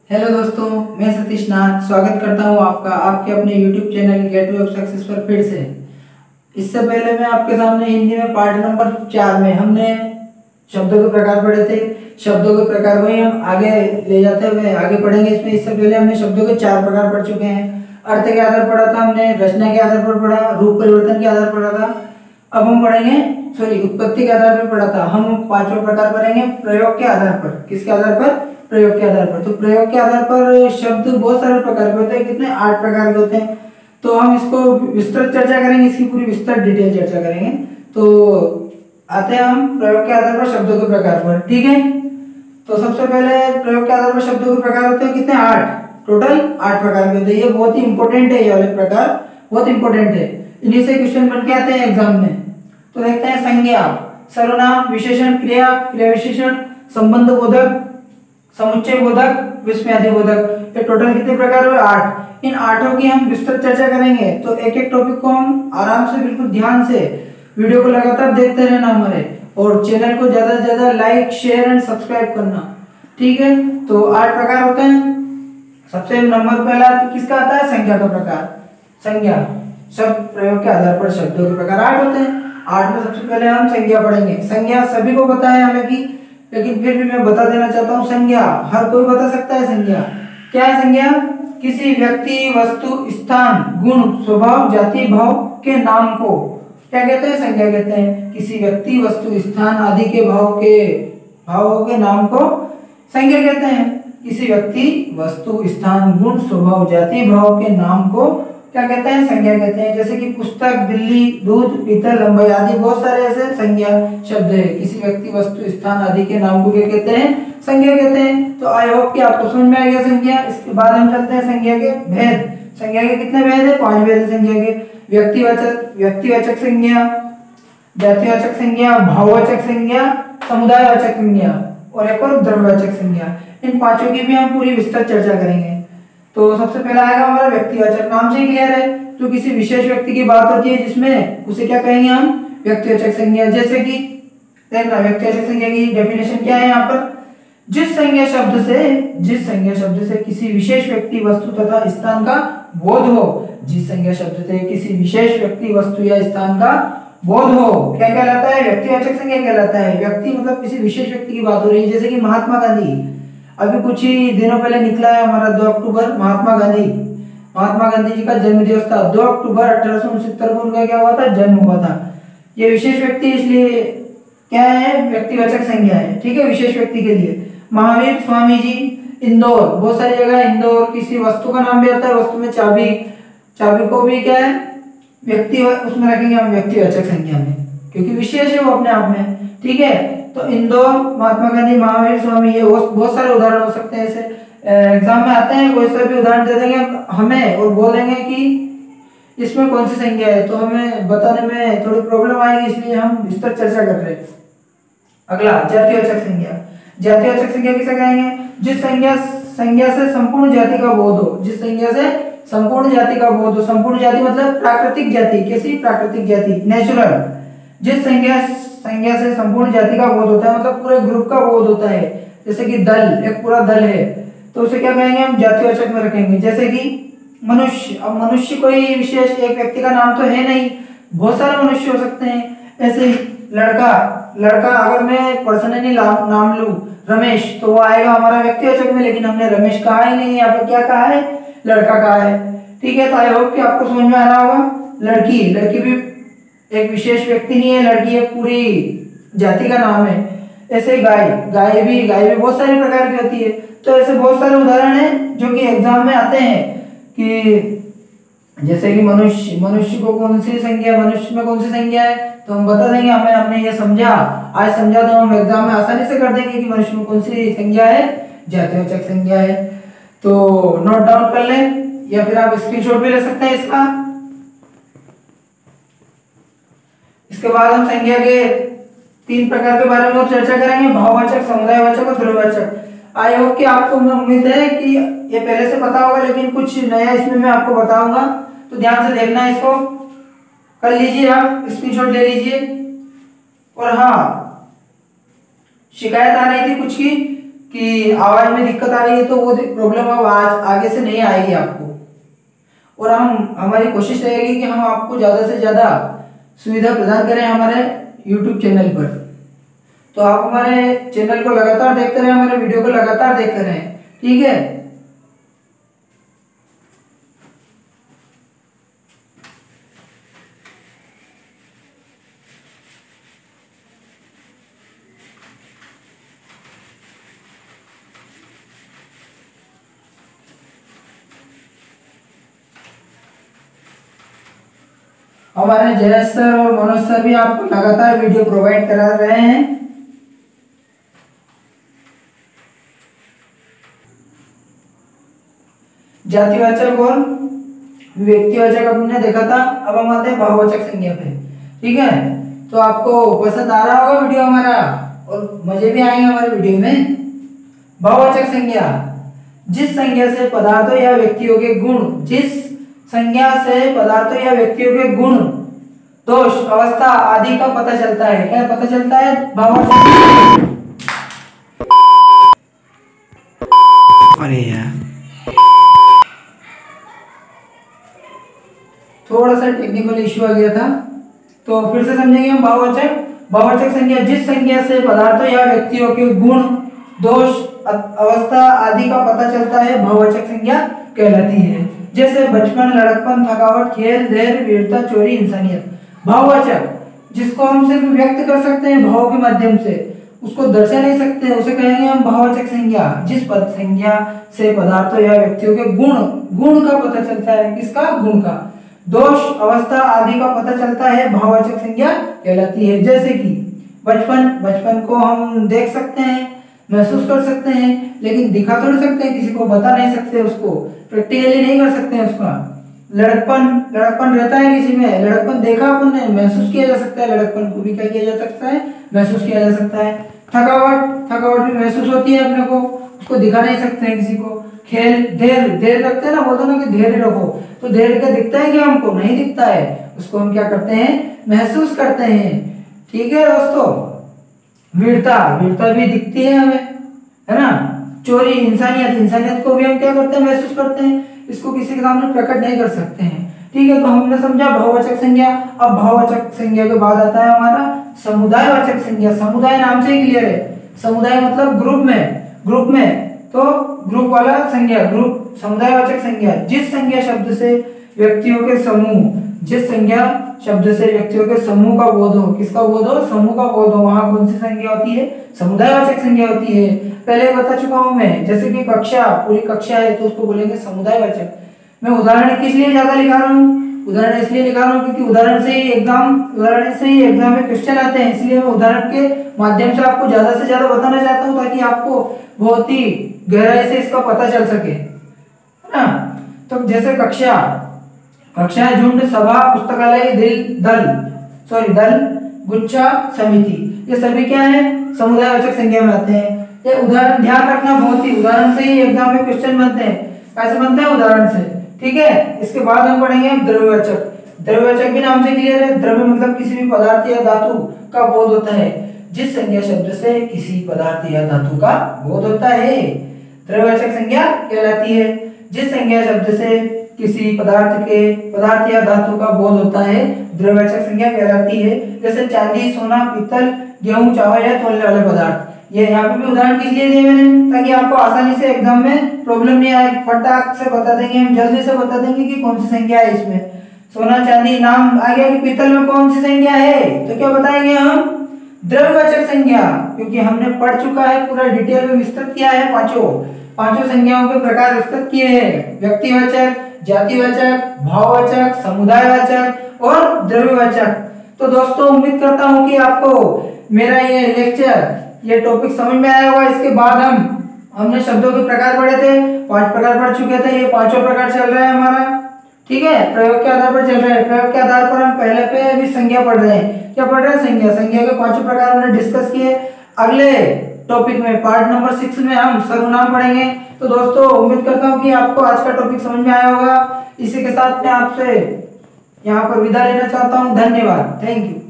Hello दोस्तों, मैं सतीश नाथ स्वागत करता हूं आपका आपके अपने YouTube channel gateway of success पर फिर से। इससे पहले मैं आपके सामने हिंदी में पार्ट नंबर 4 में हमने शब्दों के प्रकार पढ़े थे। शब्दों के प्रकार को ही हम आगे ले जाते हुए आगे पढ़ेंगे। इसमें इससे पहले हमने शब्दों के 4 प्रकार पढ़ चुके हैं। अर्थ के आधार पर पढ़ा था हमने, रचना के आधार पर पढ़ा, रूप परिवर्तन के आधार पर पढ़ा था। अब हम पढ़ेंगे उत्पत्ति के आधार पर पढ़ा था। हम 5वां प्रकार पढ़ेंगे प्रयोग के आधार पर। किसके आधार पर? प्रयोग के आधार पर। तो प्रयोग के आधार पर शब्द बहुत सारे प्रकार के होते हैं। कितने? 8 प्रकार के होते हैं। तो हम इसको विस्तृत चर्चा करेंगे, इसकी पूरी विस्तृत डिटेल चर्चा करेंगे। तो आते हैं हम प्रयोग के आधार पर शब्दों के प्रकार पर। ठीक है, तो सबसे पहले प्रयोग के आधार पर शब्दों के प्रकार होते हैं कितने? 8। टोटल 8 प्रकार के होते हैं। ये बहुत ही इंपॉर्टेंट है, ये वाले प्रकार बहुत इंपॉर्टेंट है। इन्हीं से क्वेश्चन बन के आते हैं एग्जाम में। तो देखते हैं संज्ञा, सर्वनाम, विशेषण, क्रिया, क्रिया विशेषण, संबंध बोधक, समुच्चय बोधक, विस्मयादि बोधक। ये टोटल कितने प्रकार हुए? 8। इन 8 की हम विस्तृत चर्चा करेंगे। तो एक एक टॉपिक को हम आराम से बिल्कुल ध्यान से वीडियो को लगातार देखते रहना हमारे, और चैनल को ज्यादा से ज्यादा लाइक, शेयर एंड सब्सक्राइब करना। ठीक है, तो 8 प्रकार होते हैं। सबसे नंबर पहला किसका आता है? संज्ञा का प्रकार। संज्ञा शब्द प्रयोग के आधार पर शब्दों के प्रकार 8 होते हैं। 8 में सबसे पहले हम संज्ञा पढ़ेंगे। संज्ञा सभी को पता है हालांकि, लेकिन फिर भी मैं बता देना चाहता हूँ। संज्ञा हर कोई बता सकता है। संज्ञा क्या है? संज्ञा किसी व्यक्ति, वस्तु, स्थान, गुण, स्वभाव, जाति, भाव के नाम को क्या कहते हैं? संज्ञा कहते हैं। किसी व्यक्ति, वस्तु, स्थान आदि के भावों के नाम को संज्ञा कहते हैं। किसी व्यक्ति, वस्तु, स्थान, गुण, स्वभाव, जाति, भाव के नाम को क्या कहते हैं? संज्ञा कहते हैं। जैसे कि पुस्तक, बिल्ली, दूध, पीतल, लंबाई आदि बहुत सारे ऐसे संज्ञा शब्द है। किसी व्यक्ति, वस्तु, स्थान आदि के नाम को क्या कहते हैं? संज्ञा कहते हैं। तो आई होप कि आपको समझ में आ गया संज्ञा। इसके बाद हम चलते हैं संज्ञा के भेद। संज्ञा के कितने भेद है? 5 भेद है संज्ञा के। व्यक्तिवाचक संज्ञा, जातिवाचक संज्ञा, भाववाचक संज्ञा, समुदायवाचक संज्ञा और एक और द्रव्यवाचक संज्ञा। इन 5 की भी हम पूरी विस्तृत चर्चा करेंगे। तो सबसे पहला आएगा हमारा व्यक्तिवाचक। नाम से क्लियर है, जो किसी विशेष व्यक्ति की बात होती है जिसमें उसे क्या कहेंगे हम? व्यक्तिवाचक संज्ञा। जैसे कि देखना, व्यक्तिवाचक संज्ञा की डेफिनेशन क्या है यहाँ पर? जिस संज्ञा शब्द से किसी विशेष व्यक्ति, वस्तु तथा स्थान का बोध हो। जिस संज्ञा शब्द से किसी विशेष व्यक्ति, वस्तु या स्थान का बोध हो, क्या कहलाता है? व्यक्तिवाचक संज्ञा कहलाता है। व्यक्ति मतलब किसी विशेष व्यक्ति की बात हो रही है। जैसे कि महात्मा गांधी, अभी कुछ ही दिनों पहले निकला है हमारा 2 अक्टूबर, महात्मा गांधी जी का जन्म दिवस था। 2 अक्टूबर 1869 को उनका क्या हुआ था? जन्म हुआ था। ये विशेष व्यक्ति इसलिए क्या है? व्यक्तिवाचक संज्ञा है। ठीक है, विशेष व्यक्ति के लिए। महावीर स्वामी जी, इंदौर, बहुत सारी जगह इंदौर। किसी वस्तु का नाम भी आता है। वस्तु में चाबी को भी क्या है? व्यक्ति उसमें रखेंगे हम व्यक्तिवाचक संज्ञा में, क्योंकि विशेष है वो अपने आप में। ठीक है, तो इंदौर, महात्मा गांधी, महावीर स्वामी, ये बहुत सारे उदाहरण हो सकते हैं। ऐसे एग्जाम में आते हैं, कोई सा भी उदाहरण दे देंगे हमें और बोलेंगे कि इसमें कौन सी संज्ञा है, तो हमें बताने में थोड़ी प्रॉब्लम आएगी, इसलिए हम इस पर चर्चा कर रहे हैं। अगला जातिवाचक संज्ञा। जातिवाचक संज्ञा किसे कहेंगे? जिस संज्ञा से संपूर्ण जाति का बोध हो। जिस संज्ञा से संपूर्ण जाति का बोध हो। संपूर्ण जाति मतलब प्राकृतिक जाति। कैसी? प्राकृतिक जाति, नेचुरल। जिस संज्ञा से संपूर्ण जाति का बोध होता है, मतलब पूरे ग्रुप का बोध होता है। जैसे कि दल, एक पूरा दल है, तो उसे क्या कहेंगे हम? जातिवाचक में रखेंगे। जैसे कि मनुष्य, अब मनुष्य कोई विशेष एक व्यक्ति का नाम तो है नहीं, बहुत सारे मनुष्य हो सकते हैं। ऐसे ही लड़का अगर मैं पर्सनली नाम लूं रमेश, तो वो आएगा हमारा व्यक्तिवाचक में, लेकिन हमने रमेश कहा ही नहीं, यहाँ पे क्या कहा है? लड़का कहा है। ठीक है, तो आई होप कि आपको समझ में आ रहा होगा। लड़की भी एक विशेष व्यक्ति नहीं है, लड़की एक पूरी जाति का नाम है। ऐसे गाय भी बहुत सारी प्रकार की होती है। तो ऐसे बहुत सारे उदाहरण हैं जो कि एग्जाम में आते हैं कि जैसे कि मनुष्य को कौन सी संज्ञा, मनुष्य में कौन सी संज्ञा है, तो हम बता देंगे। हमने ये आज समझा तो हम एग्जाम में आसानी से कर देंगे कि मनुष्य में कौन सी संज्ञा है? जातिवाचक संज्ञा है। तो नोट डाउन कर लें, या फिर आप स्क्रीनशॉट भी ले सकते हैं इसका। इसके बाद हम संज्ञा के 3 प्रकार के बारे में और चर्चा करेंगे, भाववाचक, समुदायवाचक और द्रव्यवाचक। आई होप कि आपको उम्मीद है कि ये पहले से पता होगा, लेकिन कुछ नया इसमें मैं आपको बताऊंगा, तो ध्यान से देखना। इसको कर लीजिए, आप स्क्रीनशॉट ले लीजिए। और हाँ, शिकायत आ रही थी कुछ की कि आवाज में दिक्कत आ रही है, तो वो प्रॉब्लम अब आज आगे से नहीं आएगी आपको। और हमारी कोशिश रहेगी कि हम आपको ज़्यादा से ज़्यादा सुविधा प्रदान करें हमारे YouTube चैनल पर। तो आप हमारे चैनल को लगातार देखते रहें, हमारे वीडियो को लगातार देखते रहें, ठीक है। हमारे जयेश सर और मनोज सर भी आपको लगातार वीडियो प्रोवाइड करा रहे हैं। जातिवाचक और व्यक्तिवाचक हमने देखा था, अब हम आते हैं भाववाचक संज्ञा पे, ठीक है। तो आपको पसंद आ रहा होगा वीडियो हमारा और मजे भी आएंगे हमारे वीडियो में। भाववाचक संज्ञा, जिस संज्ञा से पदार्थों या व्यक्तियों के गुण, जिस संज्ञा से पदार्थों या व्यक्तियों के गुण, दोष, अवस्था आदि का पता चलता है। क्या पता चलता है? भाववाचक। अरे यार, थोड़ा सा टेक्निकल इश्यू आ गया था, तो फिर से समझेंगे हम। भाववाचक संज्ञा, जिस संज्ञा से पदार्थों या व्यक्तियों के गुण, दोष, अवस्था आदि का पता चलता है, भाववाचक संज्ञा कहलाती है। जैसे बचपन, लड़कपन, थकावट, खेल, धैर्य, वीरता, चोरी, इंसानियत। भाववाचक, जिसको हम सिर्फ व्यक्त कर सकते हैं भाव के माध्यम से, उसको दर्शा नहीं सकते, उसे कहेंगे हम भाववाचक संज्ञा। जिस पद संज्ञा से पदार्थों या व्यक्तियों के गुण का पता चलता है, किसका? गुण का। दोष, अवस्था आदि का पता चलता है, भाववाचक संज्ञा कहलाती है। जैसे कि बचपन को हम देख सकते हैं, महसूस कर सकते हैं, लेकिन दिखा तो नहीं सकते, किसी को बता नहीं सकते, उसको प्रैक्टिकली नहीं कर सकते हैं उसका। लड़कपन रहता है किसी में, लड़कपन देखा अपन ने, महसूस किया जा सकता है, लड़कपन को भी क्या किया जा सकता है? महसूस किया जा सकता है। थकावट भी महसूस होती है अपने को, उसको दिखा नहीं सकते हैं किसी को। खेल, धैर्य रखते हैं ना, बोलते ना कि धैर्य रखो, तो धैर्य का दिखता है कि हमको नहीं दिखता है, उसको हम क्या करते हैं? महसूस करते हैं, ठीक है दोस्तों। वीरता भी दिखती है हमें, है ना। चोरी, इंसानियत को भी हम क्या करते हैं? महसूस करते हैं, इसको किसी के सामने प्रकट नहीं कर सकते हैं, ठीक है। तो हमने समझा भाववाचक संज्ञा। अब भाववाचक संज्ञा के बाद आता है हमारा समुदायवाचक संज्ञा। समुदाय नाम से ही क्लियर है, समुदाय मतलब ग्रुप में, तो ग्रुप वाला संज्ञा, ग्रुप। समुदायवाचक संज्ञा, जिस संज्ञा शब्द से व्यक्तियों के समूह का बोध हो, किसका बोध हो? समूह का बोध हो, वहां कौन सी संज्ञा होती है? समुदायवाचक संज्ञा होती है। पहले बता चुका हूं मैं, जैसे कि कक्षा, पूरी कक्षा है तो उसको बोलेंगे समुदायवाचक। मैं उदाहरण किस लिए ज्यादा लिखा रहा हूँ? उदाहरण इसलिए लिखा रहा हूँ क्योंकि उदाहरण से ही एग्जाम में क्वेश्चन आते हैं, इसलिए मैं उदाहरण के माध्यम से आपको ज्यादा से ज्यादा बताना चाहता हूँ, ताकि आपको बहुत ही गहराई से इसका पता चल सके, है ना। तो जैसे कक्षाएं, झुंड, सभा, पुस्तकालय, दल, गुच्छा, समिति, ये सभी क्या है? समुदायवाचक संज्ञा में आते हैं। ये उदाहरण ध्यान रखना, बहुत ही उदाहरण से ही एग्जाम में क्वेश्चन बनते हैं। कैसे बनते हैं? उदाहरण से, ठीक है। इसके बाद हम पढ़ेंगे द्रव्यवाचक भी नाम से क्लियर है। द्रव्य मतलब किसी भी पदार्थ या धातु का बोध होता है, जिस संज्ञा शब्द से किसी पदार्थ या धातु का बोध होता है, द्रव्यवाचक संज्ञा कहलाती है। जिस संज्ञा शब्द से किसी पदार्थ या धातु का बोध होता है, द्रव्यवाचक संज्ञा कहलाती है। जैसे चांदी, सोना, पीतल, गेहूं, चावल या तौलने वाले पदार्थ। ये यहाँ पे भी उदाहरण किस लिए दिए मैंने? ताकि आपको आसानी से एग्जाम में प्रॉब्लम नहीं आए, फटाक से बता देंगे हम, जल्दी से बता देंगे कि कौन सी संज्ञा है इसमें। सोना, चांदी, नाम आ गया कि पीतल में कौन सी संज्ञा है, तो क्या बताएंगे हम? द्रव्यवाचक संज्ञा, क्योंकि हमने पढ़ चुका है, पूरा डिटेल में विस्तृत किया है, पांचों संज्ञाओं के प्रकार विस्तृत किए हैं। व्यक्तिवाचक, जातिवाचक, भाववाचक, समुदायवाचक और द्रव्यवाचक। तो दोस्तों उम्मीद करता हूं कि आपको मेरा ये लेक्चर, ये टॉपिक समझ में आया होगा। इसके बाद हमने शब्दों के प्रकार पढ़े थे, 5 प्रकार पढ़ चुके थे, ये 5वां प्रकार चल रहा है हमारा, ठीक है। प्रयोग के आधार पर चल रहा है, प्रयोग के आधार पर हम पहले पे अभी संज्ञा पढ़ रहे हैं। क्या पढ़ रहे हैं? संज्ञा के 5 प्रकार हमने डिस्कस किए। अगले टॉपिक में पार्ट नंबर 6 में हम सर्वनाम पढ़ेंगे। तो दोस्तों उम्मीद करता हूँ कि आपको आज का टॉपिक समझ में आया होगा। इसी के साथ मैं आपसे यहाँ पर विदा लेना चाहता हूँ। धन्यवाद, थैंक यू।